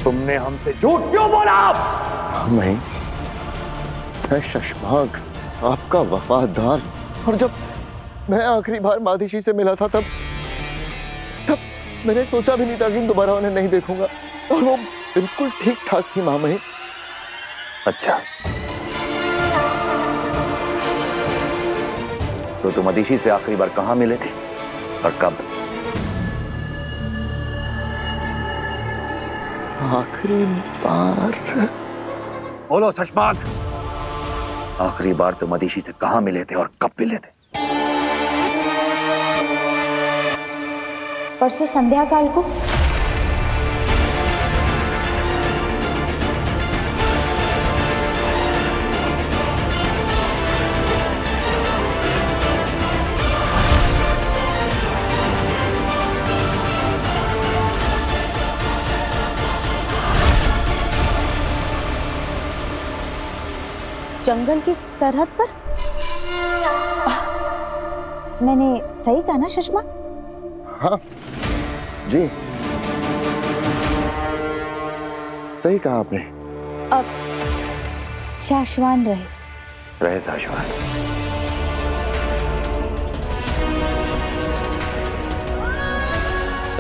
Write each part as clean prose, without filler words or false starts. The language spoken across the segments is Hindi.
तुमने हमसे झूठ क्यों बोला? मैं शशमाक, आपका वफादार, और जब मैं आखिरी बार मादिशी से मिला था तब मैंने सोचा भी नहीं था कि दोबारा उन्हें नहीं देखूंगा, और वो बिल्कुल ठीक ठाक थी माँ मही। अच्छा, तो तुम मदिशी से आखिरी बार कहां मिले थे और कब? आखिरी बार? बोलो शशमाक, आखिरी बार तुम मदिशी से कहां मिले थे और कब मिले थे? परसों संध्या काल को। जंगल की सरहद पर? मैंने सही कहा ना शशमा? हाँ जी, सही कहा आपने। अब शाश्वान रहे शाश्वान।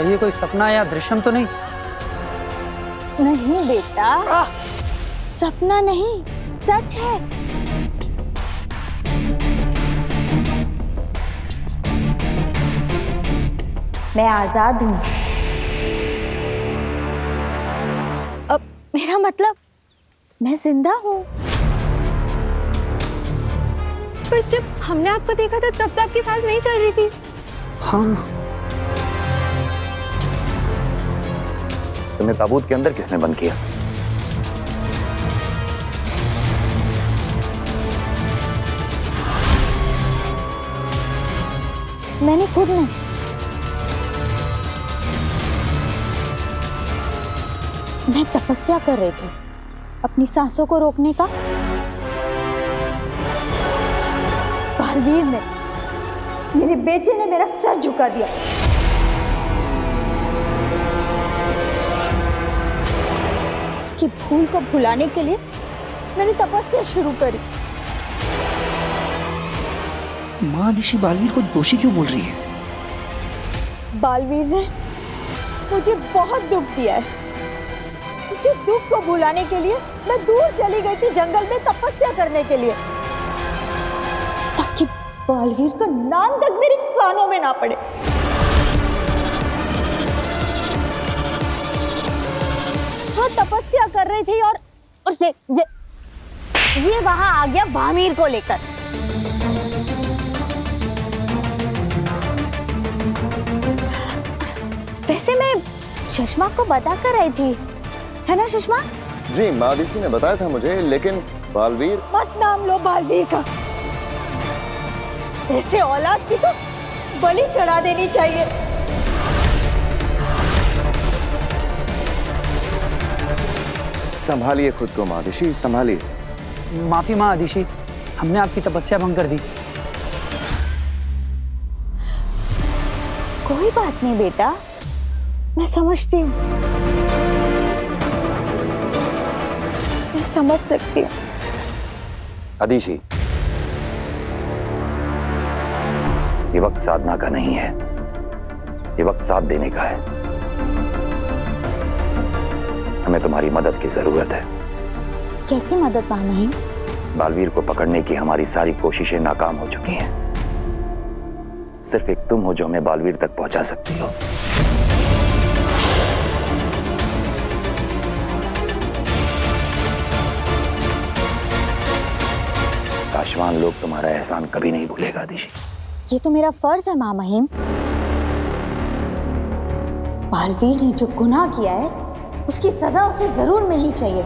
ये कोई सपना या दृश्यम तो नहीं? नहीं बेटा, सपना नहीं, सच है। मैं आजाद हूं। अब मेरा मतलब मैं जिंदा हूं। पर जब हमने आपको देखा था तब तो आपकी सांस नहीं चल रही थी। हाँ। तुम्हें ताबूत के अंदर किसने बंद किया? मैंने खुद नहीं। मैं तपस्या कर रही थी अपनी सांसों को रोकने का। बालवीर ने, मेरे बेटे ने मेरा सर झुका दिया। उसकी भूल को भुलाने के लिए मैंने तपस्या शुरू करी। मादिशी बालवीर को दोषी क्यों बोल रही है? बालवीर ने मुझे बहुत दुख दिया है। इसी दुख को भुलाने के लिए मैं दूर चली गई थी जंगल में तपस्या करने के लिए, ताकि बालवीर का नाम तक मेरे कानों में ना पड़े। वो तपस्या कर रही थी और ये वहां आ गया भामीर को लेकर। वैसे मैं शशमा को बता कर आई थी, है ना शशमा? जी, मादिशी ने बताया था मुझे, लेकिन बालवीर। मत नाम लो बालवीर का। ऐसे औलाद की तो बलि चढ़ा देनी चाहिए। संभालिए खुद को मादिशी, संभालिए। माफी माँ आदिशी, हमने आपकी तपस्या भंग कर दी। कोई बात नहीं बेटा, मैं समझती हूँ, मैं समझ सकती हूँ। आदिशी, ये वक्त साधना का नहीं है, ये वक्त साथ देने का है। हमें तुम्हारी मदद की जरूरत है। कैसी मदद माही? बालवीर को पकड़ने की हमारी सारी कोशिशें नाकाम हो चुकी हैं। सिर्फ एक तुम हो जो हमें बालवीर तक पहुंचा सकती हो। शाश्वान लोग तुम्हारा एहसान कभी नहीं भूलेगा आदिशी। ये तो मेरा फर्ज है माँ महिम। बालवीर ने जो गुनाह किया है उसकी सजा उसे जरूर मिलनी चाहिए।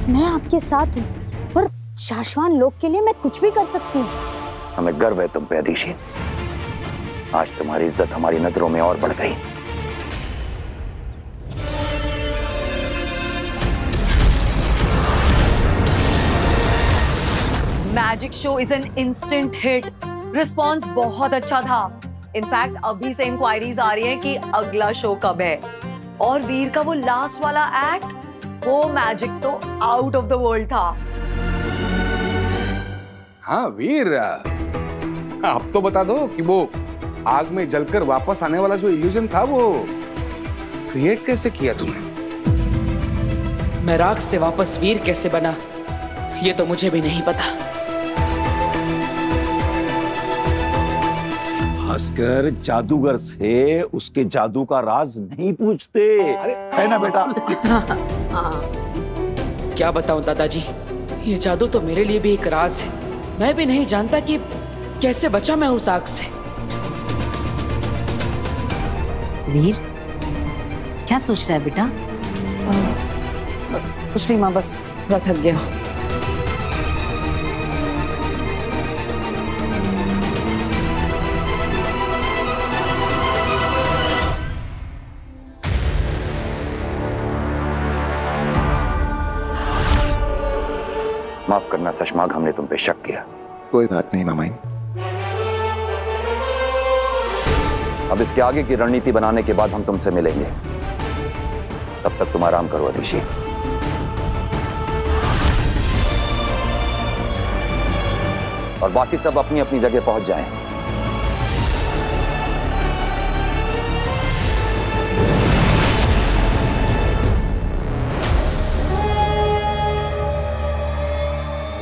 मैं आपके साथ हूँ और शाश्वान लोग के लिए मैं कुछ भी कर सकती हूँ। हमें गर्व है तुम पे आदिशी। आज तुम्हारी इज्जत हमारी नजरों में और बढ़ गई। Magic show is an instant hit. Response बहुत अच्छा था। इनफैक्ट अभी से इंक्वायरीज आ रही हैं कि अगला शो कब है। और वीर का वो लास्ट वाला एक्ट, वो मैजिक तो आउट ऑफ द वर्ल्ड था। हाँ वीर, आप तो बता दो कि वो आग में जलकर वापस आने वाला जो इल्यूजन था वो क्रिएट कैसे किया तुमने? मैं राख से वापस वीर कैसे बना, ये तो मुझे भी नहीं पता। भास्कर, जादूगर से उसके जादू का राज नहीं पूछते, है ना बेटा? क्या बताऊं दादाजी, ये जादू तो मेरे लिए भी एक राज है। मैं भी नहीं जानता कि कैसे बचा मैं उस आग से। वीर, क्या सोच रहा है बेटा? कुछ नहीं माँ, बस थोड़ा थक गया। माफ करना शशमाग, हमने तुम पे शक किया। कोई बात नहीं मामाइन। अब इसके आगे की रणनीति बनाने के बाद हम तुमसे मिलेंगे। तब तक तुम आराम करो अदिशि। और बाकी सब अपनी अपनी जगह पहुंच जाएं।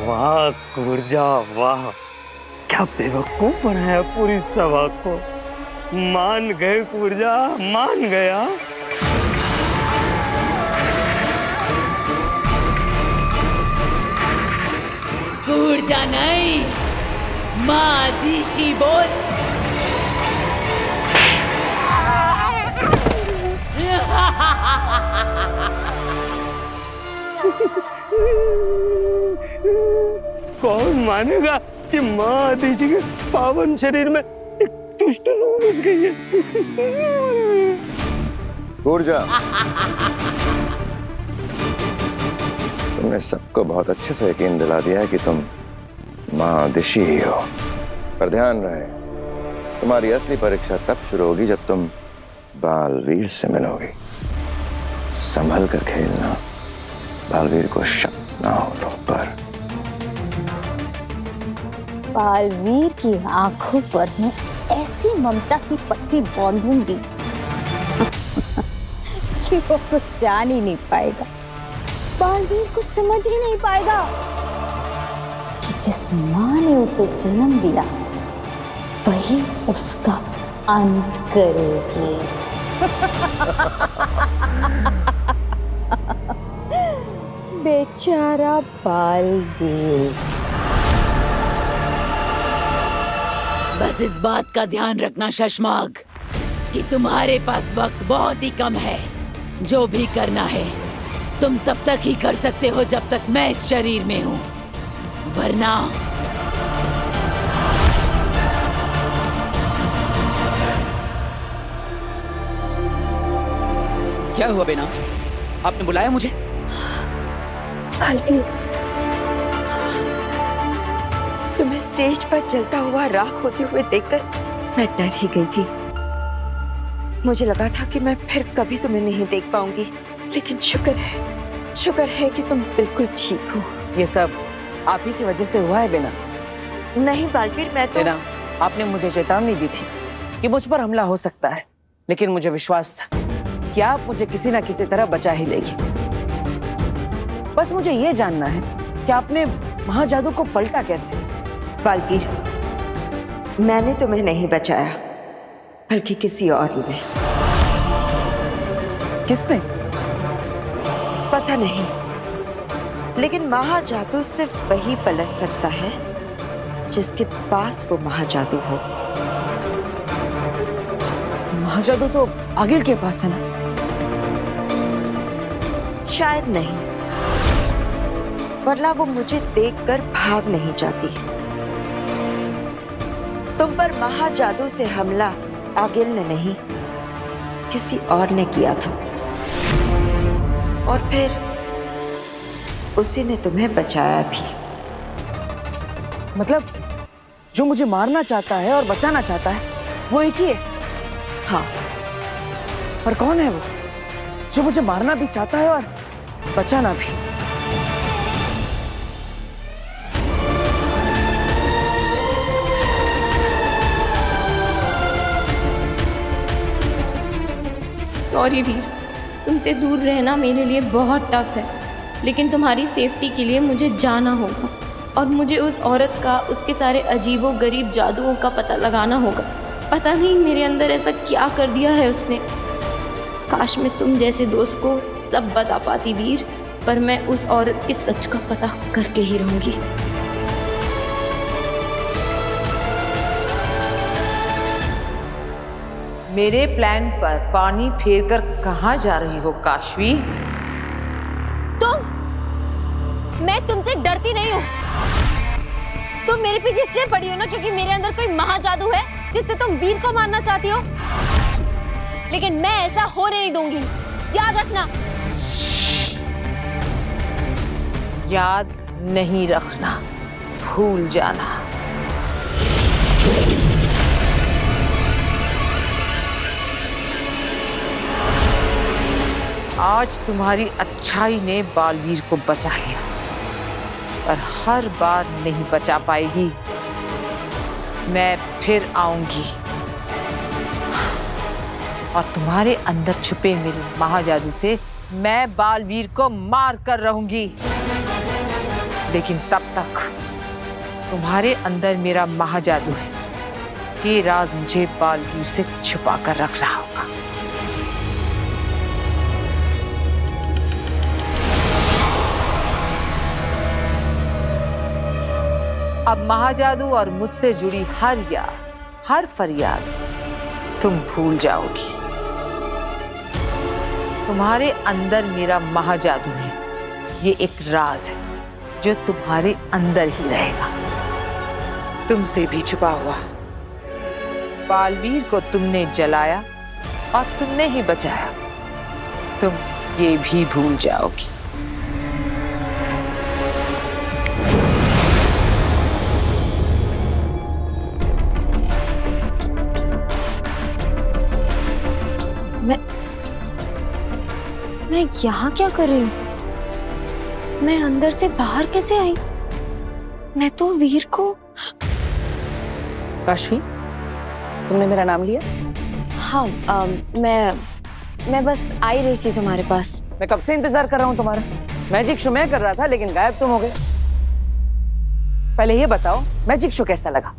वाह कुर्जा वाह, क्या बेवकूफ बनाया पूरी सभा को। मान गए कुर्जा, मान गया। कुर्जा नहीं, माँ अदिशि बोल। कौन मानेगा कि माँ अदिशि के पावन शरीर में एक दुष्ट रूह घुस गई है। ऊर्जा, तुमने सबको बहुत अच्छे से यकीन दिला दिया है कि तुम माँ अदिशि ही हो। पर ध्यान रहे, तुम्हारी असली परीक्षा तब शुरू होगी जब तुम बालवीर से मिलोगी। संभल कर खेलना, बालवीर को शक ना हो तुम पर। बालवीर की आंखों पर मैं ऐसी ममता की पट्टी बांधूंगी कि वो कुछ जान ही नहीं पाएगा। बालवीर कुछ समझ ही नहीं पाएगा कि जिस माँ ने उसे जन्म दिया वही उसका अंत करेगी। बेचारा बालवीर। बस इस बात का ध्यान रखना शशमाग कि तुम्हारे पास वक्त बहुत ही कम है। जो भी करना है तुम तब तक ही कर सकते हो जब तक मैं इस शरीर में हूँ, वरना क्या हुआ बेना, आपने बुलाया मुझे? तुम्हें स्टेज पर जलता हुआ राख होते हुए देखकर मैं डर ही गई थी। मुझे लगा था कि मैं फिर कभी तुम्हें नहीं देख पाऊंगी, लेकिन शुक्र है कि तुम बिल्कुल ठीक हो। ये सब आप ही की वजह से हुआ है बेना। नहीं बालवीर, मैं तो बेना, आपने मुझे चेतावनी दी थी कि मुझ पर हमला हो सकता है, लेकिन मुझे विश्वास था कि आप मुझे किसी ना किसी तरह बचा ही लेगी। बस मुझे ये जानना है कि आपने महाजादू को पलटा कैसे? बालवीर, मैंने तुम्हें नहीं बचाया, बल्कि किसी और ने। किसने? पता नहीं, लेकिन महाजादू सिर्फ वही पलट सकता है जिसके पास वो महाजादू हो। महाजादू तो आगिल के पास है ना? शायद नहीं, वरना वो मुझे देखकर भाग नहीं जाती। तुम पर महाजादू से हमला आगिल ने नहीं, किसी और ने किया था, और फिर उसी ने तुम्हें बचाया भी। मतलब जो मुझे मारना चाहता है और बचाना चाहता है वो एक ही है? हाँ। पर कौन है वो? जो मुझे मारना भी चाहता है और बचाना भी। सॉरी वीर, तुमसे दूर रहना मेरे लिए बहुत टफ है, लेकिन तुम्हारी सेफ्टी के लिए मुझे जाना होगा और मुझे उस औरत का, उसके सारे अजीबो गरीब जादुओं का पता लगाना होगा। पता नहीं मेरे अंदर ऐसा क्या कर दिया है उसने। काश मैं तुम जैसे दोस्त को सब बता पाती वीर, पर मैं उस औरत के सच का पता करके ही रहूंगी। मेरे प्लान पर पानी फेरकर कहाँ जा रही हो काशवी? मैं तुमसे डरती नहीं हूँ। तुम मेरे पीछे इसलिए पड़ी हो ना क्योंकि मेरे अंदर कोई महाजादू है जिससे तुम वीर को मारना चाहती हो, लेकिन मैं ऐसा होने नहीं दूंगी, याद रखना। याद नहीं रखना, भूल जाना। आज तुम्हारी अच्छाई ने बालवीर को बचा लिया, पर हर बार नहीं बचा पाएगी। मैं फिर आऊंगी और तुम्हारे अंदर छुपे मेरे महाजादू से मैं बालवीर को मार कर रहूंगी। लेकिन तब तक तुम्हारे अंदर मेरा महाजादू है, ये राज मुझे बालवीर से छुपा कर रखना होगा। अब महाजादू और मुझसे जुड़ी हर याद, हर फरियाद तुम भूल जाओगी। तुम्हारे अंदर मेरा महाजादू है, ये एक राज है जो तुम्हारे अंदर ही रहेगा, तुमसे भी छुपा हुआ। बालवीर को तुमने जलाया और तुमने ही बचाया, तुम ये भी भूल जाओगी। मैं यहाँ क्या कर रही हूँ? मैं अंदर से बाहर कैसे आई? मैं तो वीर को। काशवी, तुमने मेरा नाम लिया? हाँ, मैं बस आई रही थी तुम्हारे पास। मैं कब से इंतजार कर रहा हूँ तुम्हारा। मैजिक शो मैं कर रहा था लेकिन गायब तुम हो गए। पहले ये बताओ मैजिक शो कैसा लगा?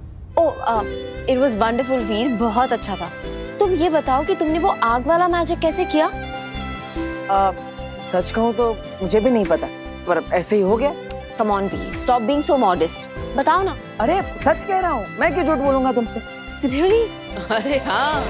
इट वाज वंडरफुल वीर, बहुत अच्छा था। तुम ये बताओ कि तुमने वो आग वाला मैजिक कैसे किया? सच कहूँ तो मुझे भी नहीं पता, पर ऐसे ही हो गया। Come on Veer, stop being so modest. बताओ ना। अरे सच कह रहा हूँ, मैं क्यों झूठ बोलूंगा तुमसे। Really? अरे हाँ,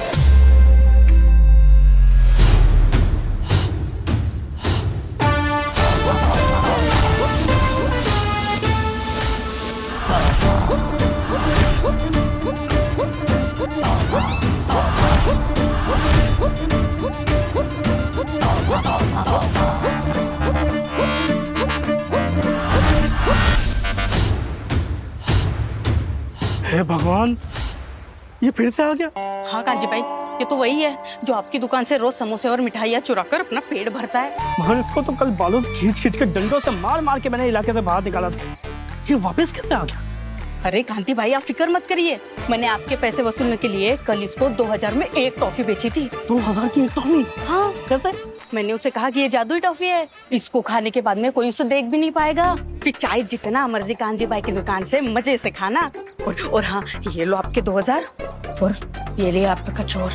हे भगवान, ये फिर से आ गया। हाँ कांजी भाई, ये तो वही है जो आपकी दुकान से रोज समोसे और मिठाइयाँ चुरा कर अपना पेट भरता है। मगर इसको तो कल बालों से खींच के डंडों से मार मार के मैंने इलाके से बाहर निकाला था, ये वापस कैसे आ गया? अरे कांति भाई, आप फिक्र मत करिए, मैंने आपके पैसे वसूलने के लिए कल इसको 2000 में एक टॉफी बेची थी। 2000 की एक टॉफी? हाँ। कैसे? मैंने उसे कहा कि ये जादुई टॉफी है, इसको खाने के बाद में कोई उसे देख भी नहीं पाएगा, फिर चाहे जितना मर्जी कांजी भाई की दुकान से मजे से खाना। और हाँ, ये लो आपके 2000 और ये लिए आपका कचौर।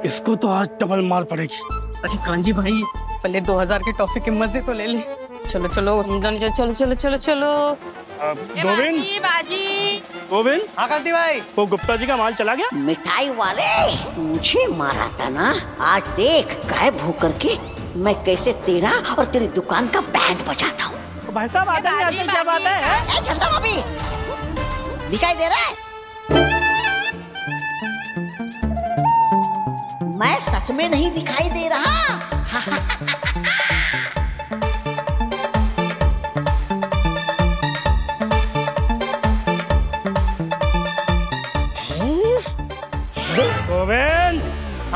इसको तो आज डबल मार पड़ेगी। अरे कांजी भाई, पहले 2000 के टॉफी के मजे तो ले ले। चलो चलो चलो चलो चलो चलो। गोविंद, गोविंद। हाँ कांति भाई। वो गुप्ता जी का माल चला गया? मिठाई वाले मुझे मारा था ना, आज देख गायब होकर के मैं कैसे तेरा और तेरी दुकान का बैंड बजाता हूँ। भाई साहब आते क्या बात है? चंदा भाभी, दिखाई दे रहा है? मैं सच में नहीं दिखाई दे रहा।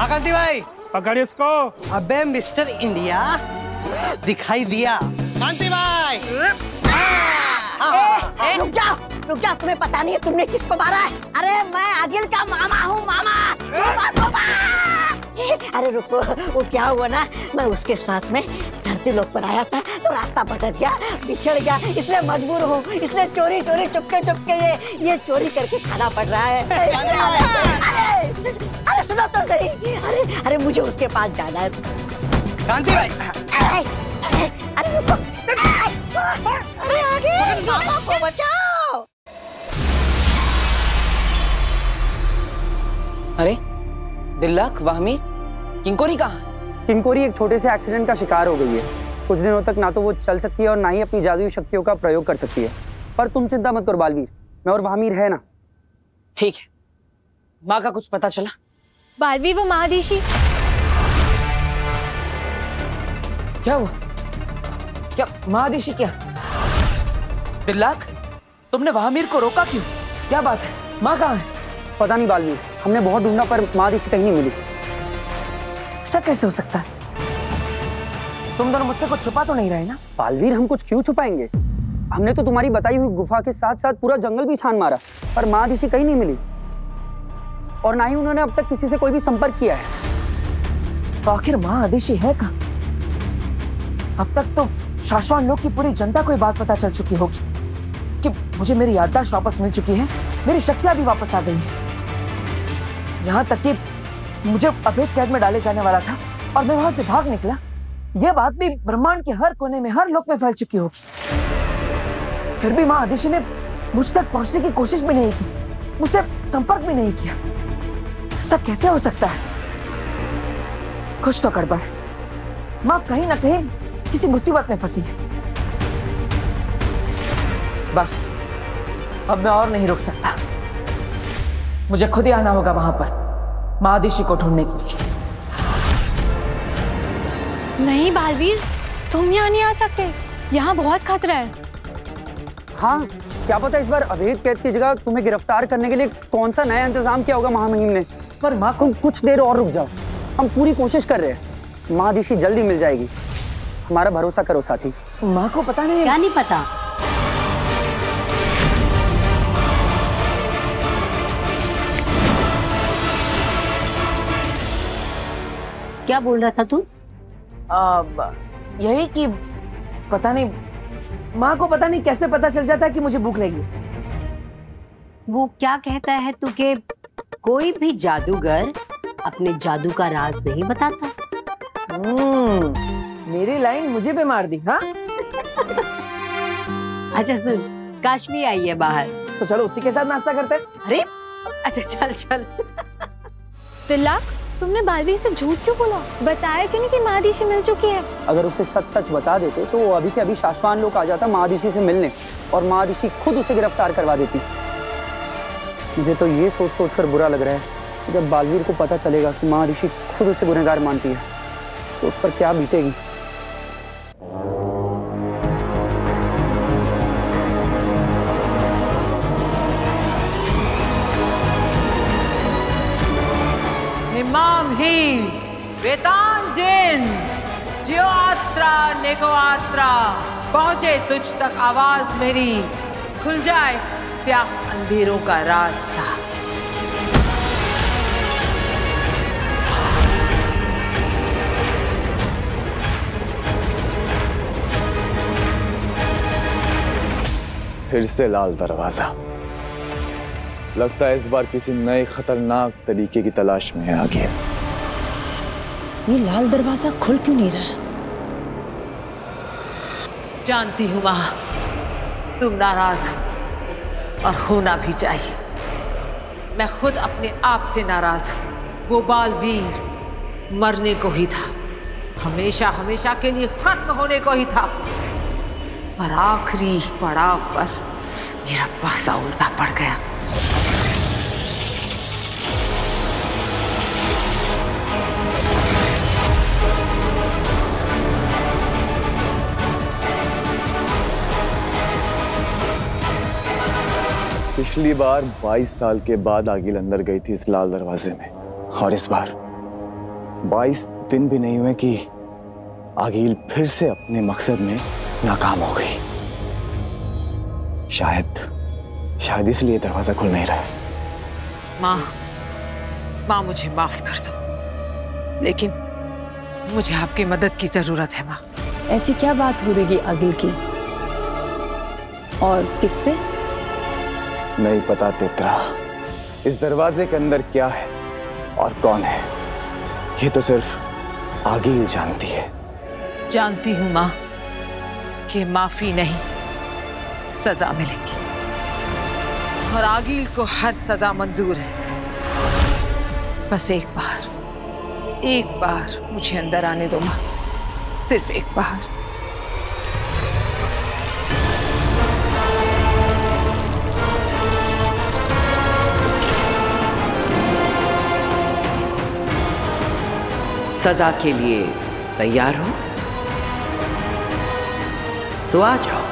हाँ कांति भाई, पकड़ इसको। अबे मिस्टर इंडिया दिखाई दिया। कांति भाई रुक जा, तुम्हें पता नहीं है तुमने किसको मारा है? अरे मैं आगिल का मामा हूँ, मामा। अरे रुको, वो क्या हुआ ना, मैं उसके साथ में धरती लोक पर आया था तो रास्ता भटक गया, बिछड़ गया, इसलिए मजबूर हूँ, इसलिए चोरी चुपके ये चोरी करके खाना पड़ रहा है। अरे सुनो तो सही, अरे मुझे उसके पास जाना है। कांति भाई, अरे रुको, अरे आगे, मामा को बचाओ। अरे दिल्लक, वाहमी, किंकोरी कहाँ है? किंकोरी एक छोटे से एक्सीडेंट का शिकार हो गई है। कुछ दिनों तक ना तो वो चल सकती है और ना ही अपनी जादुई शक्तियों का प्रयोग कर सकती है। पर तुम चिंता मत करो बालवीर, मैं और वाहमीर है ना। ठीक है। माँ का कुछ पता चला? बालवीर, वो महादिशी। क्या हुआ? क्या महादिशी? क्या दिल्लक, तुमने वाहमीर को रोका क्यों? क्या बात है? माँ कहाँ है? पता नहीं बालवीर, हमने बहुत ढूंढा पर महादिशी कहीं नहीं मिली। ऐसा कैसे हो सकता है? तुम दोनों मुझसे कुछ छुपा तो नहीं रहे ना? बालवीर, हम कुछ क्यों छुपाएंगे? हमने तो तुम्हारी बताई हुई गुफा के साथ साथ पूरा जंगल भी छान मारा, पर महादिशी कहीं नहीं मिली और ना ही उन्होंने अब तक किसी से कोई भी संपर्क किया है। तो आखिर महादिशी है कहाँ? अब तक तो शाश्वान लोक की पूरी जनता को ये बात पता चल चुकी होगी कि मुझे मेरी याददाश्त वापस मिल चुकी है, मेरी शक्तियां भी वापस आ गई हैं। यहाँ तक कि मुझे अवैध कैद में डाले जाने वाला था और मैं वहां से भाग निकला। यह बात भी ब्रह्मांड के हर कोने में, हर लोक में फैल चुकी होगी। फिर भी माँ आदिशी ने मुझ तक पहुंचने की कोशिश भी नहीं की, मुझसे संपर्क भी नहीं किया। ऐसा कैसे हो सकता है? कुछ तो गड़बड़ है। माँ कहीं ना कहीं किसी मुसीबत में फंसी है। बस अब मैं और नहीं रुक सकता, मुझे खुद ही आना होगा वहां पर महादिशी को ढूंढने के लिए। नहीं बालवीर, तुम यहाँ नहीं आ सकते, यहाँ बहुत खतरा है। हाँ, क्या पता इस बार अवैध कैद की जगह तुम्हें गिरफ्तार करने के लिए कौन सा नया इंतजाम किया होगा महामहिम ने। पर माँ को कुछ देर और रुक जाओ, हम पूरी कोशिश कर रहे हैं, महादिशी जल्दी मिल जाएगी, हमारा भरोसा करो साथी। माँ को पता नहीं? क्या नहीं पता? क्या बोल रहा था तू? यही कि पता नहीं, माँ को पता नहीं कैसे पता चल जाता है कि मुझे भूख लगी। वो क्या कहता है तू के कोई भी जादूगर अपने जादू का राज नहीं बताता। मेरी लाइन मुझे भी मार दी। हाँ अच्छा सुन, काश्मी आई है बाहर, तो चलो उसी के साथ नाश्ता करते हैं। अरे अच्छा चल। तिल्ला, तुमने बालवीर से झूठ क्यों बोला? बताया क्यों नहीं कि महादिशी मिल चुकी है? अगर उसे सच बता देते तो वो अभी के अभी शाश्वान लोक आ जाता महादिशी से मिलने और महादिशी खुद उसे गिरफ्तार करवा देती। मुझे तो ये सोच कर बुरा लग रहा है कि जब बालवीर को पता चलेगा कि महादिशी खुद उसे गुनहगार मानती है तो उस पर क्या बीतेगी। हिमामहीन, वेतांजन, जियोआत्रा, नेकोआत्रा, पहुंचे तुझ तक आवाज मेरी, खुल जाए स्याह अंधेरों का रास्ता। फिर से लाल दरवाजा। लगता है इस बार किसी नए खतरनाक तरीके की तलाश में आ गया। ये लाल दरवाजा खुल क्यों नहीं रहा? जानती हूं मां, तुम नाराज हो और होना भी चाहिए। मैं खुद अपने आप से नाराज हूं। वो बालवीर मरने को ही था, हमेशा हमेशा के लिए खत्म होने को ही था, पर आखिरी पड़ाव पर मेरा पासा उल्टा पड़ गया। पिछली बार 22 साल के बाद आगिल अंदर गई थी इस लाल दरवाजे में, और इस बार 22 दिन भी नहीं हुए कि आगील फिर से अपने मकसद में नाकाम हो गई। शायद इसलिए दरवाजा खुल नहीं रहा है। माँ मुझे माफ कर दो, लेकिन मुझे आपकी मदद की जरूरत है माँ। ऐसी क्या बात हो रही आगिल की, और किससे? नहीं पता तेतरा, इस दरवाजे के अंदर क्या है और कौन है, ये तो सिर्फ आगील जानती है। जानती हूँ माँ कि माफी नहीं, सजा मिलेगी, और आगील को हर सजा मंजूर है। बस एक बार मुझे अंदर आने दो माँ, सिर्फ एक बार। सजा के लिए तैयार हो तो आ जाओ,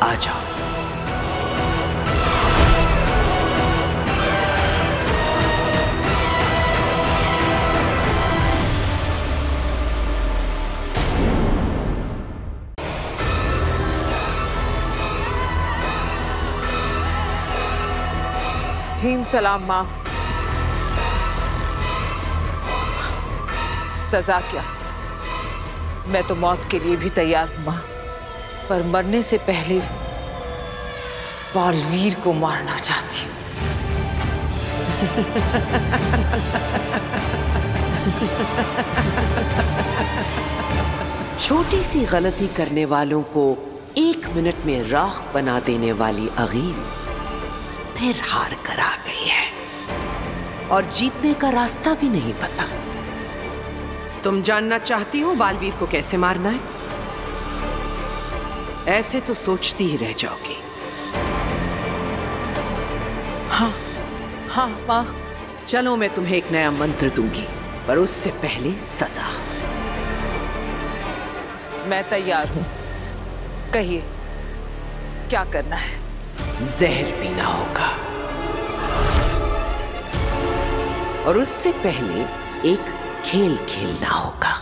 आ जाओ। हीम सलाम माँ। सजा क्या, मैं तो मौत के लिए भी तैयार हूं माँ, पर मरने से पहले इस बालवीर को मारना चाहती हूँ। छोटी सी गलती करने वालों को 1 मिनट में राख बना देने वाली आगील फिर हार कर आ गई है, और जीतने का रास्ता भी नहीं पता। तुम जानना चाहती हो बालवीर को कैसे मारना है? ऐसे तो सोचती ही रह जाओगी। हाँ माँ। चलो मैं तुम्हें एक नया मंत्र दूंगी, पर उससे पहले सजा। मैं तैयार हूं, कहिए क्या करना है? जहर पीना होगा, और उससे पहले एक खेल खेलना होगा।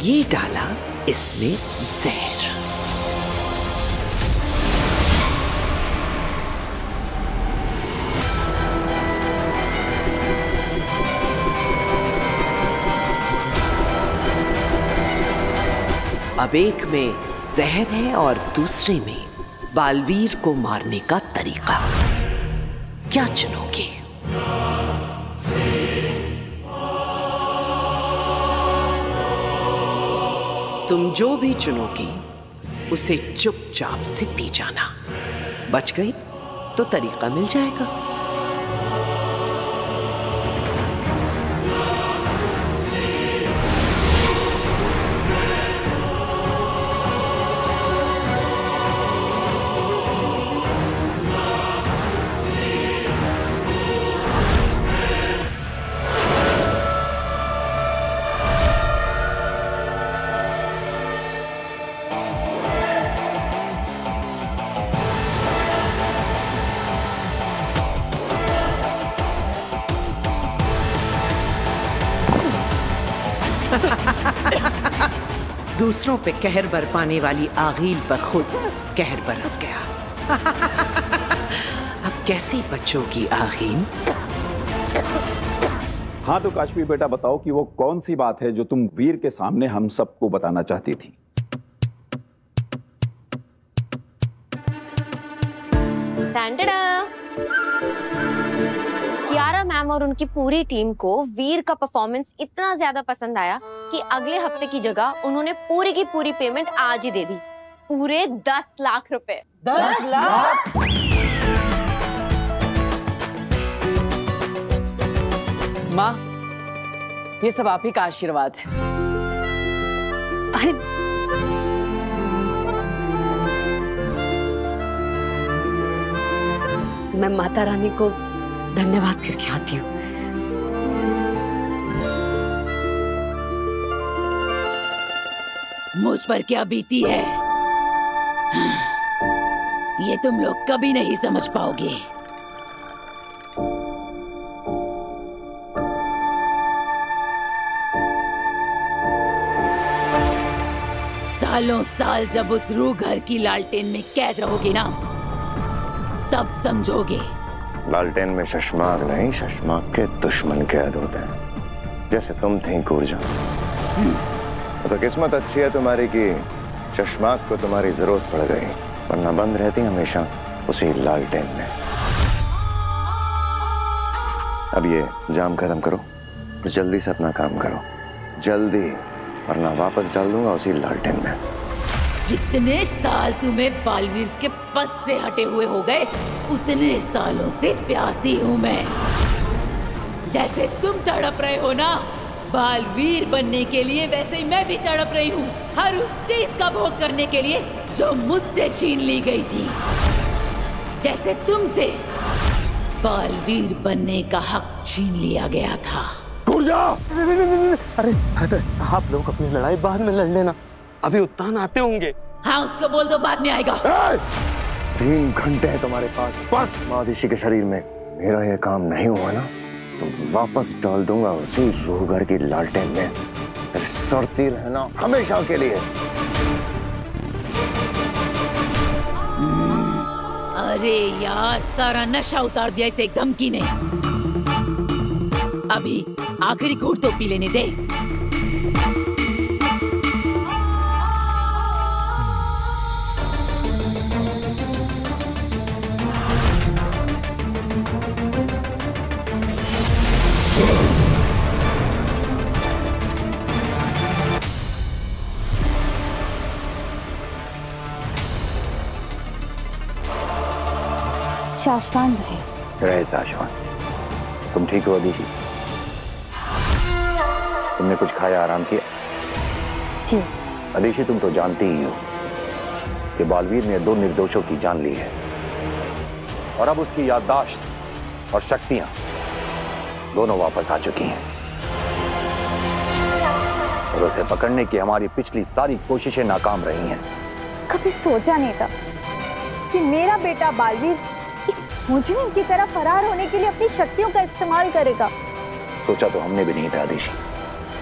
ये डाला इसमें जहर, अब एक में जहर है और दूसरे में बालवीर को मारने का तरीका। क्या चुनोगे? तुम जो भी चुनोगी उसे चुपचाप से पी जाना। बच गई तो तरीका मिल जाएगा। दूसरों पे कहर बरपाने वाली आगील पर खुद कहर बरस गया। अब कैसे बचोगी आगील? हाँ तो काश्मीर बेटा बताओ कि वो कौन सी बात है जो तुम वीर के सामने हम सबको बताना चाहती थी? कियारा मैम और उनकी पूरी टीम को वीर का परफॉर्मेंस इतना ज्यादा पसंद आया कि अगले हफ्ते की जगह उन्होंने पूरी की पूरी पेमेंट आज ही दे दी। पूरे 10 लाख रुपए। 10 लाख? माँ, ये सब आप ही का आशीर्वाद है। अरे मैं माता रानी को धन्यवाद करके आती हूँ। मुझ पर क्या बीती है? ये तुम लोग कभी नहीं समझ पाओगे। सालों साल जब उस रूह घर की लालटेन में कैद रहोगे ना, तब समझोगे। लालटेन में शशमाग नहीं, शशमाग के दुश्मन कैद होते हैं, जैसे तुम थी कूरजा। तो किस्मत अच्छी है तुम्हारी कि शशमाग को तुम्हारी जरूरत पड़ गई, वरना बंद रहती हमेशा उसी लालटेन में। अब ये जाम खत्म करो, जल्दी से अपना काम करो, जल्दी, वरना वापस डाल दूंगा उसी लालटेन में। जितने साल तुम्हें बालवीर के पद से हटे हुए हो गए, उतने सालों से प्यासी हूं मैं। जैसे तुम तड़प रहे हो ना बालवीर बनने के लिए, वैसे ही मैं भी तड़प रही हूँ हर उस चीज का भोग करने के लिए जो मुझसे छीन ली गई थी। जैसे तुमसे बालवीर बनने का हक छीन लिया गया था। अरे आप लोग अपनी लड़ाई बाद में लड़ लेना, अभी उत्तान आते होंगे। हाँ, उसको बोल दो बाद में आएगा। 3 घंटे है तुम्हारे पास, बस। महादिशी के शरीर में मेरा ये काम नहीं हुआ ना, तो वापस डाल दूंगा उसी रूह घर की लालटेन में, फिर सड़ती रहना हमेशा के लिए। अरे यार, सारा नशा उतार दिया इसे एक धमकी ने। अभी आखिरी घूंट तो पी लेने दे। शाश्वान रहे शाश्वान। तुम ठीक हो अदिति? तुमने कुछ खाया, आराम किया? जी। अदिति, तुम तो जानती ही हो कि बालवीर ने 2 निर्दोषों की जान ली है, और अब उसकी याददाश्त और शक्तियां दोनों वापस आ चुकी हैं, और उसे पकड़ने की हमारी पिछली सारी कोशिशें नाकाम रही हैं। कभी सोचा नहीं था कि मेरा बेटा बालवीर एक मुजरिम की तरह फरार होने के लिए अपनी शक्तियों का इस्तेमाल करेगा। सोचा तो हमने भी नहीं था अदिति,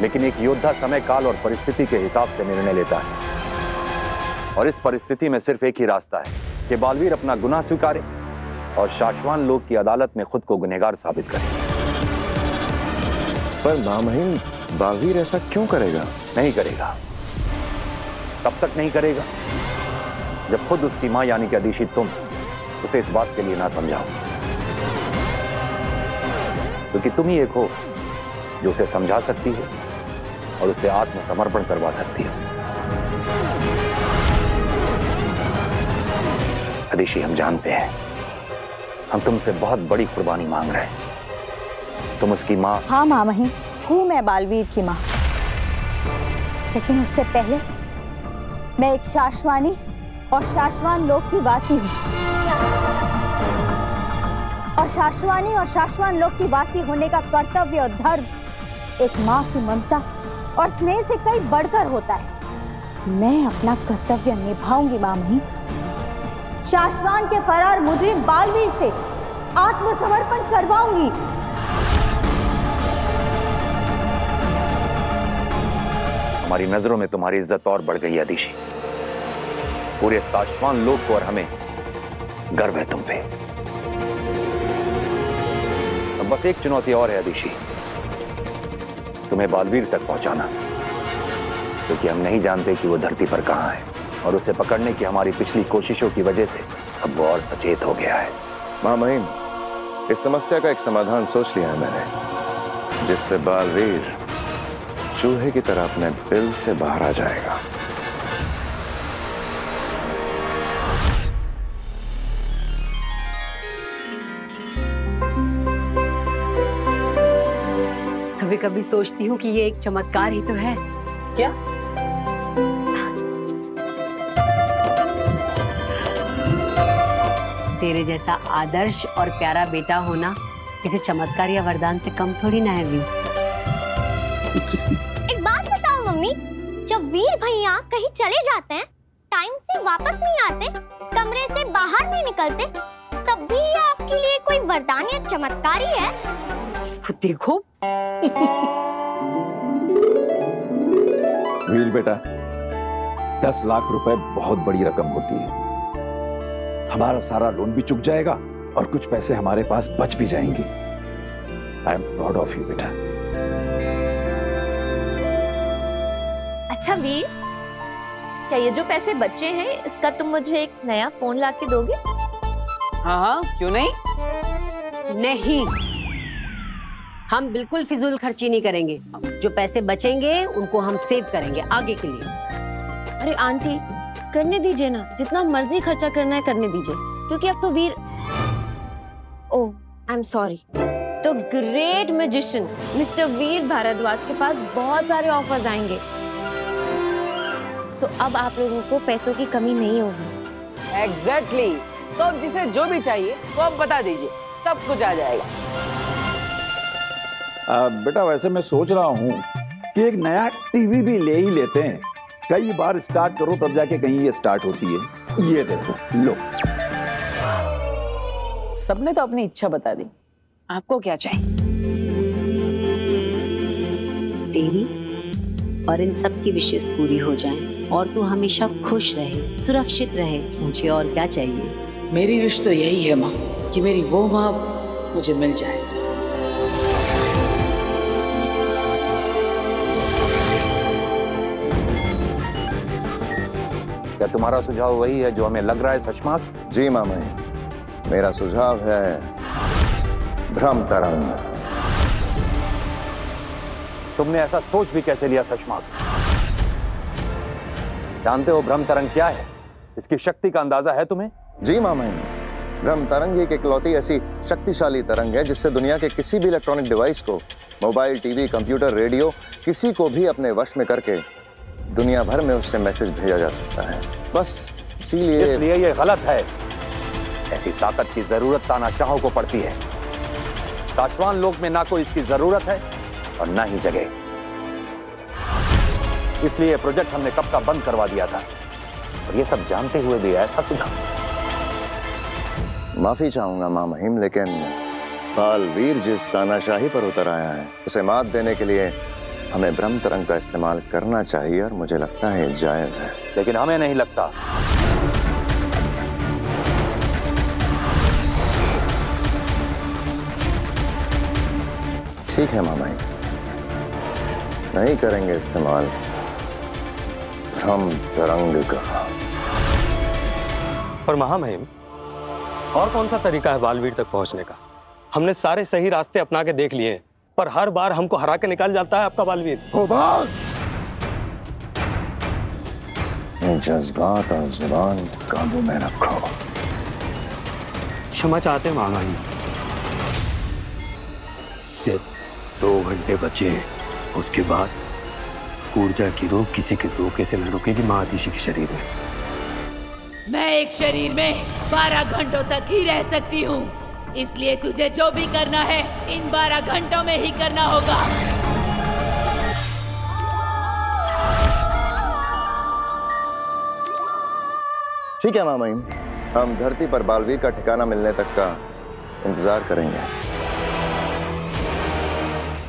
लेकिन एक योद्धा समय, काल और परिस्थिति के हिसाब से निर्णय लेता है, और इस परिस्थिति में सिर्फ एक ही रास्ता है कि बालवीर अपना गुनाह स्वीकारे और शाश्वान लोग की अदालत में खुद को गुनहगार साबित करे। पर मामहीन, बालवीर ऐसा क्यों करेगा? नहीं करेगा, तब तक नहीं करेगा जब खुद उसकी मां यानी कि अदिति तुम उसे इस बात के लिए ना समझाओ, क्योंकि तुम ही एक हो जो उसे समझा सकती है और उसे आत्मसमर्पण करवा सकती है। अदिति, हम जानते हैं हम तुमसे बहुत बड़ी कुर्बानी मांग रहे हैं। तुम उसकी मां। हाँ मामहीन, हूँ मैं बालवीर की मां, लेकिन उससे पहले मैं एक शाश्वानी और शाश्वान लोक की वासी हूँ, और शाश्वानी और शाश्वान लोक की वासी होने का कर्तव्य और धर्म एक माँ की ममता और स्नेह से कई बढ़कर होता है। मैं अपना कर्तव्य निभाऊंगी मामहीन। शाश्वान के फरार मुजरिम बालवीर से आत्मसमर्पण करवाऊंगी। हमारी नजरों में तुम्हारी इज्जत और बढ़ गई है अदिति। पूरे शाश्वान लोक को और हमें गर्व है तुम पे। अब बस एक चुनौती और है अदिति, तुम्हें बालवीर तक पहुंचाना, क्योंकि हम नहीं जानते कि वो धरती पर कहां है, और उसे पकड़ने की हमारी पिछली कोशिशों की वजह से अब वो और सचेत हो गया है। मामहीन, इस समस्या का एक समाधान सोच लिया है मैंने, जिससे बालवीर चूहे की तरह अपने बिल से बाहर आ जाएगा। कभी कभी सोचती हूँ कि ये एक चमत्कार ही तो है। क्या? तेरे जैसा आदर्श और प्यारा बेटा होना किसी चमत्कार या वरदान से कम थोड़ी ना है वी। एक बात बताओ मम्मी, जब वीर भैया कहीं चले जाते हैं, टाइम से वापस नहीं आते, कमरे से बाहर नहीं निकलते, तब भी ये आपके लिए कोई वरदान या चमत्कार ही है। इसको देखो। वीर बेटा, 10 लाख रुपए बहुत बड़ी रकम होती है। हमारा सारा लोन भी चुक जाएगा और कुछ पैसे हमारे पास बच भी जाएंगे। I am proud of you बेटा। अच्छा वीर, क्या ये जो पैसे बचे हैं इसका तुम मुझे एक नया फोन ला के दोगे? हाँ हाँ, क्यों नहीं? नहीं, हम बिल्कुल फिजूल खर्ची नहीं करेंगे। जो पैसे बचेंगे उनको हम सेव करेंगे आगे के लिए। अरे आंटी, करने दीजिए ना, जितना मर्जी खर्चा करना है करने दीजिए, क्योंकि अब तो वीर, ओह आई एम सॉरी, तो ग्रेट मैजिशियन मिस्टर वीर भारद्वाज के पास बहुत सारे ऑफर्स आएंगे, तो अब आप लोगों को पैसों की कमी नहीं होगी। एग्जैक्टली। तो अब जिसे जो भी चाहिए वो आप बता दीजिए, सब कुछ आ जाएगा। बेटा वैसे मैं सोच रहा हूँ कि एक नया टीवी भी ले ही लेते हैं। कई बार स्टार्ट करो तब जाके कहीं ये स्टार्ट होती है। ये देखो, लो। सबने तो अपनी इच्छा बता दी, आपको क्या चाहिए? तेरी और इन सब की विशेष पूरी हो जाएं और तू हमेशा खुश रहे, सुरक्षित रहे। मुझे और क्या चाहिए? मेरी विश तो यही है माँ, कि मेरी वो माँ मुझे मिल जाए। क्या तुम्हारा सुझाव वही है जो हमें लग रहा है शशमाक? जी मामा, मेरा सुझाव है भ्रम तरंग। तुमने ऐसा सोच भी कैसे लिया शशमाक? जानते हो भ्रम तरंग क्या है? इसकी शक्ति का अंदाजा है तुम्हें? जी मामा, भ्रम तरंग एक इकलौती ऐसी शक्तिशाली तरंग है जिससे दुनिया के किसी भी इलेक्ट्रॉनिक डिवाइस को, मोबाइल, टीवी, कंप्यूटर, रेडियो, किसी को भी अपने वश में करके दुनिया भर में उससे मैसेज भेजा जा सकता है। बस इसलिए ये गलत है। ऐसी ताकत की जरूरत तानाशाहों को पड़ती है। शाश्वान लोक में ना कोई इसकी जरूरत है और ना ही जगह। इसलिए प्रोजेक्ट हमने कब का बंद करवा दिया था, और ये सब जानते हुए भी ऐसा सुझाव। माफी चाहूंगा मां महिम, लेकिन बालवीर जिस तानाशाही पर उतर आया है उसे मात देने के लिए हमें भ्रम तरंग का इस्तेमाल करना चाहिए, और मुझे लगता है जायज है। लेकिन हमें नहीं लगता। ठीक है मामा, नहीं करेंगे इस्तेमाल भ्रम तरंग का। पर महामहिम, और कौन सा तरीका है बालवीर तक पहुंचने का? हमने सारे सही रास्ते अपना के देख लिए, पर हर बार हमको हरा के निकाल जाता है आपका बालवीर। जज्बात और जुबान काबू में रखो। क्षमा चाहते हैं महामहिम। सिर्फ 2 घंटे बचे हैं, उसके बाद ऊर्जा की रोक किसी के रोके से न रुकेगी महादिशी के शरीर में। मैं एक शरीर में 12 घंटों तक ही रह सकती हूँ, इसलिए तुझे जो भी करना है इन 12 घंटों में ही करना होगा। ठीक है मामा, हम धरती पर बालवीर का ठिकाना मिलने तक का इंतजार करेंगे।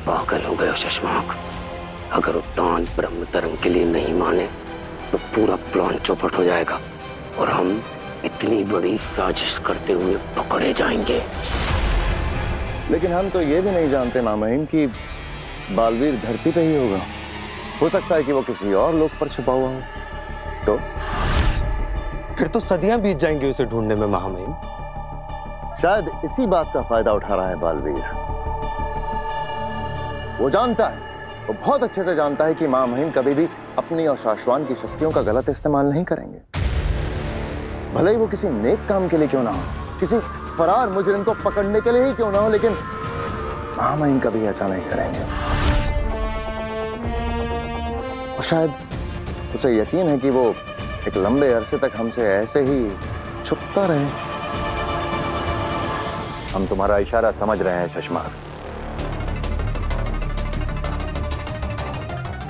पागल हो गए हो शशमाक। अगर उद्यान ब्रह्म तरंग के लिए नहीं माने तो पूरा प्लान चौपट हो जाएगा और हम इतनी बड़ी साजिश करते हुए पकड़े जाएंगे। लेकिन हम तो ये भी नहीं जानते मामाइन कि बालवीर धरती पे ही होगा। हो सकता है कि वो किसी और लोक पर छुपा हुआ हो। तो फिर तो सदियां बीत जाएंगी उसे ढूंढने में महामहिम। शायद इसी बात का फायदा उठा रहा है बालवीर। वो जानता है, वो बहुत अच्छे से जानता है कि महामहिम कभी भी अपनी और शाश्वान की शक्तियों का गलत इस्तेमाल नहीं करेंगे। भले ही वो किसी नेक काम के लिए क्यों ना हो, किसी फरार मुजरिम को पकड़ने के लिए ही क्यों ना हो, लेकिन महामहिम कभी ऐसा नहीं करेंगे। और शायद उसे यकीन है कि वो एक लंबे अरसे तक हमसे ऐसे ही छुपता रहे। हम तुम्हारा इशारा समझ रहे हैं शशमाक।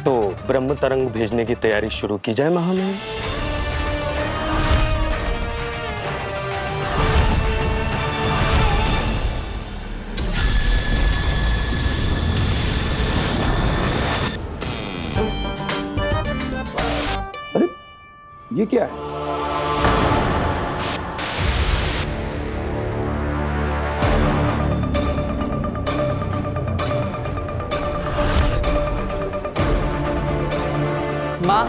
तो ब्रह्म तरंग भेजने की तैयारी शुरू की जाए महामहिम। ये क्या है? माँ,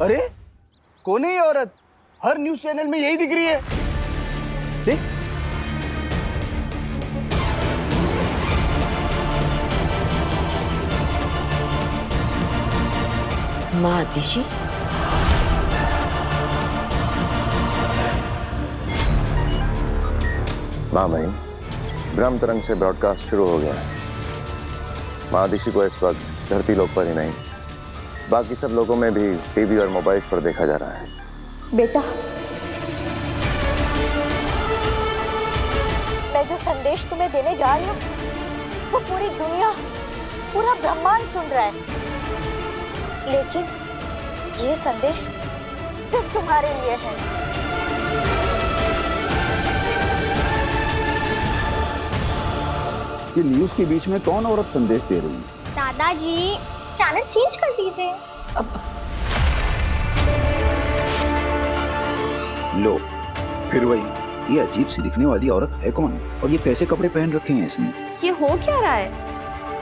अरे कौन है ये औरत? हर न्यूज चैनल में यही दिख रही है। देख, माँ दिशी, माँ बहन, ब्रह्म तरंग से ब्रॉडकास्ट शुरू हो गया है। महादिशी को इस वक्त धरती लोक पर ही नहीं, बाकी सब लोगों में भी टीवी और मोबाइल पर देखा जा रहा है। बेटा, मैं जो संदेश तुम्हें देने जा रही हूँ वो पूरी दुनिया, पूरा ब्रह्मांड सुन रहा है, लेकिन ये संदेश सिर्फ तुम्हारे लिए है। ये न्यूज के बीच में कौन औरत संदेश दे रही है? दादाजी, चैनल चेंज कर दीजिए। लो, फिर वही, ये अजीब सी दिखने वाली औरत है कौन? और ये कैसे कपड़े पहन रखे हैं इसने? ये हो क्या रहा है?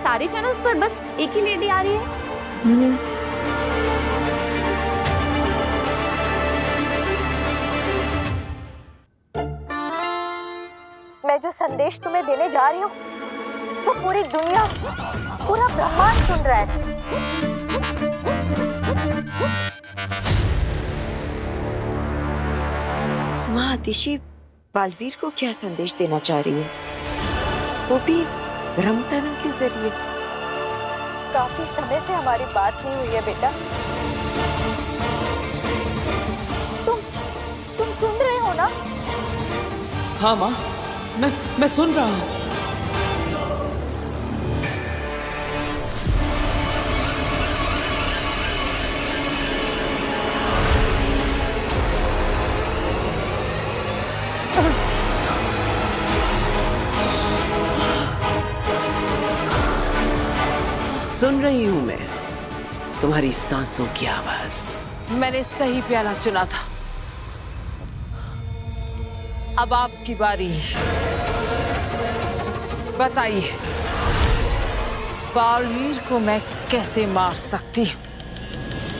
सारे चैनल्स पर बस एक ही लेडी आ रही है। मैं जो संदेश तुम्हें देने जा रही हूँ वो पूरी दुनिया, पूरा ब्रह्मांड सुन रहा है। माँ दिशी बालवीर को क्या संदेश देना चाह रही है, वो भी ब्रह्मतरंग के जरिए? काफी समय से हमारी बात नहीं हुई है बेटा। तुम सुन रहे हो ना? हाँ माँ, मैं सुन रहा हूँ। सुन रही हूं मैं तुम्हारी सांसों की आवाज। मैंने सही प्याला चुना था। अब आपकी बारी है। बताइए, बालवीर को मैं कैसे मार सकती हूँ?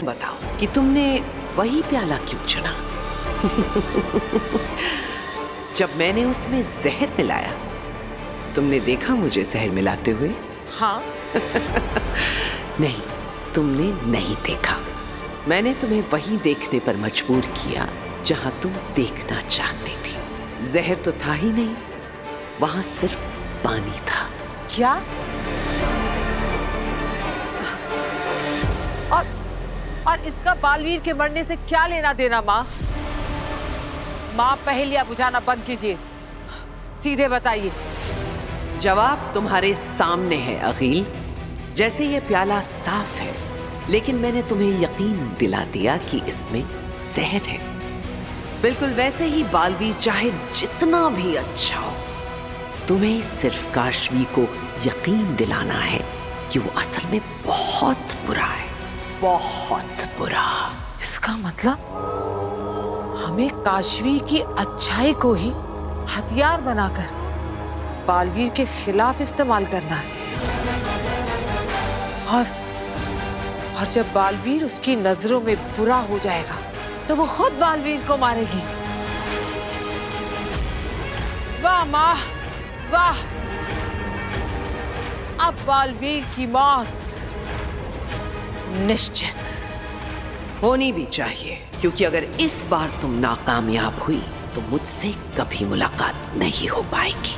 बताओ कि तुमने वही प्याला क्यों चुना? जब मैंने उसमें जहर मिलाया, तुमने देखा मुझे जहर मिलाते हुए? हाँ। नहीं, तुमने नहीं देखा। मैंने तुम्हें वही देखने पर मजबूर किया जहां तुम देखना चाहती थी। जहर तो था ही नहीं, वहां सिर्फ पानी था। क्या? और इसका बालवीर के मरने से क्या लेना देना? माँ, पहेलियां बुझाना बंद कीजिए, सीधे बताइए। जवाब तुम्हारे सामने है अगील। जैसे ये प्याला साफ है, लेकिन मैंने तुम्हें यकीन दिला दिया कि इसमें जहर है। बिल्कुल वैसे ही बालवीर चाहे जितना भी अच्छा हो, तुम्हें सिर्फ काशवी को यकीन दिलाना है कि वो असल में बहुत बुरा है, बहुत बुरा। इसका मतलब हमें काशवी की अच्छाई को ही हथियार बनाकर बालवीर के खिलाफ इस्तेमाल करना है। और जब बालवीर उसकी नजरों में बुरा हो जाएगा तो वो खुद बालवीर को मारेगी। वाह माँ, वाह! अब बालवीर की मौत निश्चित होनी भी चाहिए, क्योंकि अगर इस बार तुम नाकामयाब हुई तो मुझसे कभी मुलाकात नहीं हो पाएगी।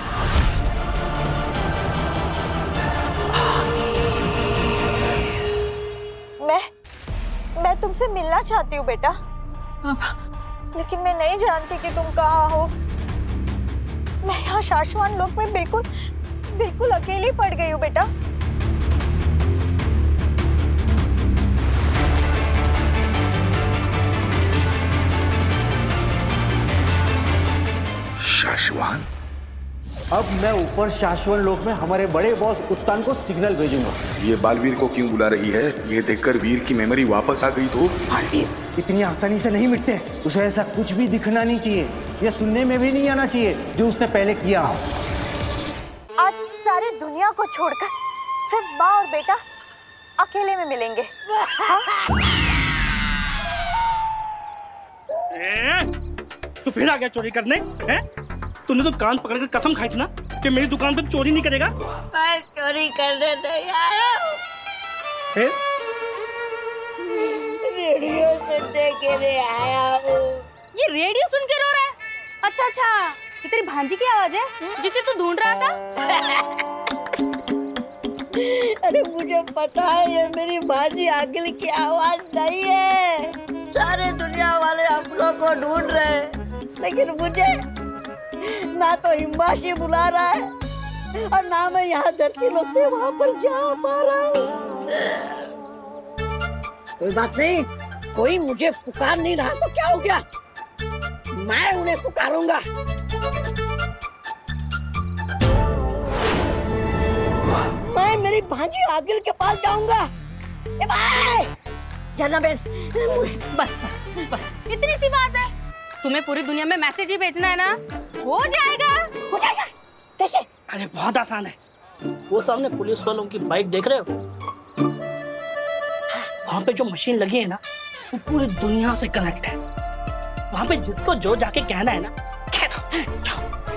मैं तुमसे मिलना चाहती हूँ बेटा, लेकिन मैं नहीं जानती कि तुम कहाँ हो। मैं यहाँ शाश्वान लोक में बिल्कुल अकेली पड़ गई हूँ बेटा। शाश्वान? अब मैं ऊपर शाश्वत लोक में हमारे बड़े बॉस उत्तान को सिग्नल भेजूंगा। ये बालवीर को क्यों बुला रही है? ये देखकर वीर की मेमोरी वापस आ गई तो? बालवीर इतनी आसानी से नहीं मिटते। उसे ऐसा कुछ भी दिखना नहीं चाहिए, या सुनने में भी नहीं आना चाहिए जो उसने पहले किया हो। आज सारी दुनिया को छोड़कर सिर्फ माँ और बेटा अकेले में मिलेंगे। तू फिर आ गया चोरी करने? हैं? तूने तो कान पकड़कर कसम खाई थी ना कि मेरी दुकान पर चोरी नहीं करेगा। मैं चोरी करने नहीं आया हूँ। फिर? रेडियो सुनने के लिए आया हूँ। ये रेडियो सुन के रो रहा है? अच्छा अच्छा, ये तेरी भांजी की आवाज है जिसे तू ढूंढ रहा था? अरे मुझे पता है ये मेरी भांजी आगिल की आवाज नहीं है। सारे दुनिया वाले हम लोग को ढूंढ रहे हैं, लेकिन मुझे ना तो हिम्बाशी बुला रहा है और ना मैं यहाँ धरती लोग थे वहाँ पर जा पा रहा हूँ। कोई बात नहीं, कोई मुझे पुकार नहीं रहा तो क्या हो गया, मैं उन्हें पुकारूंगा। मैं मेरी भांजी आगिल के पास जाऊंगा। ए भाई जाना बेन। बस बस बस, इतनी सी बात है। तुम्हें पूरी दुनिया में मैसेज ही भेजना है ना, हो जाएगा। हो जाएगा कैसे? अरे बहुत आसान है। वो सामने पुलिस वालों की बाइक देख रहे हो? वहाँ पे जो मशीन लगी है ना, वो पूरी दुनिया से कनेक्ट है। वहाँ पे जिसको जो जाके कहना है ना, कह दो।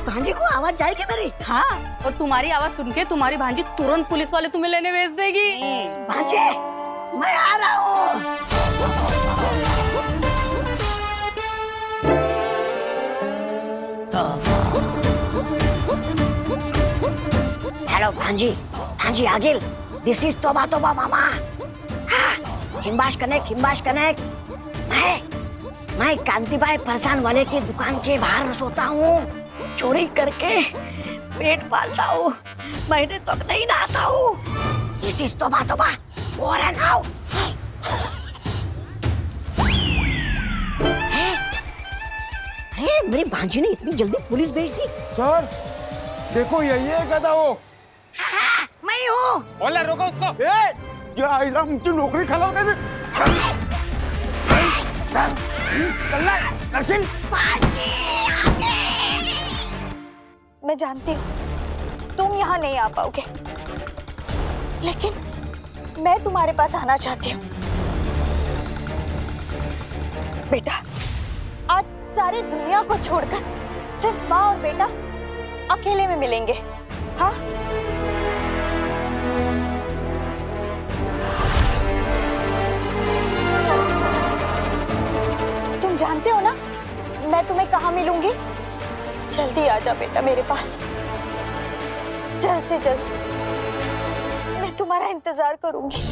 भांजी को आवाज जाएगी मेरी? हाँ, और तुम्हारी आवाज सुन के तुम्हारी भांजी तुरंत पुलिस वाले तुम्हें लेने भेज देगी। भांजी मैं आ रहा हूँ। हेलो भांजी, भांजी आगिल, दिस इज तोबा तोबा मामा। हाँ, हिम्बाश कनेक्ट। मैं कांतिबाई फरसान वाले की दुकान के बाहर सोता हूँ, चोरी करके पेट पालता हूँ, महीने तक नहीं नहाता हूँ। दिस इज तोबा तोबा, और है नाउ। मेरी भांजी ने इतनी जल्दी पुलिस भेज दी। सर देखो यही है गधा वो। मैं हूँ। ओला रोको उसको। मुझे नौकरी खराब कर दे। मैं जानती हूँ तुम यहाँ नहीं आ पाओगे, लेकिन मैं तुम्हारे पास आना चाहती हूँ। बेटा, आज सारी दुनिया को छोड़कर सिर्फ माँ और बेटा अकेले में मिलेंगे। हाँ? तुम जानते हो ना मैं तुम्हें कहाँ मिलूंगी? जल्दी आ जा बेटा मेरे पास, जल्द से जल्द। मैं तुम्हारा इंतजार करूंगी।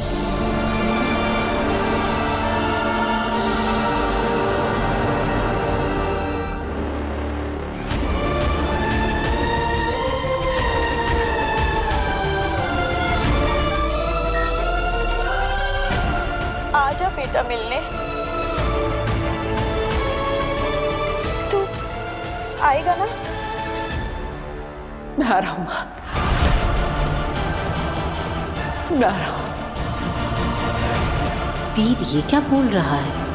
आजा बेटा मिलने। तू आएगा ना? मैं आ रहा हूँ माँ, मैं आ रहा हूँ। वीर ये क्या बोल रहा है?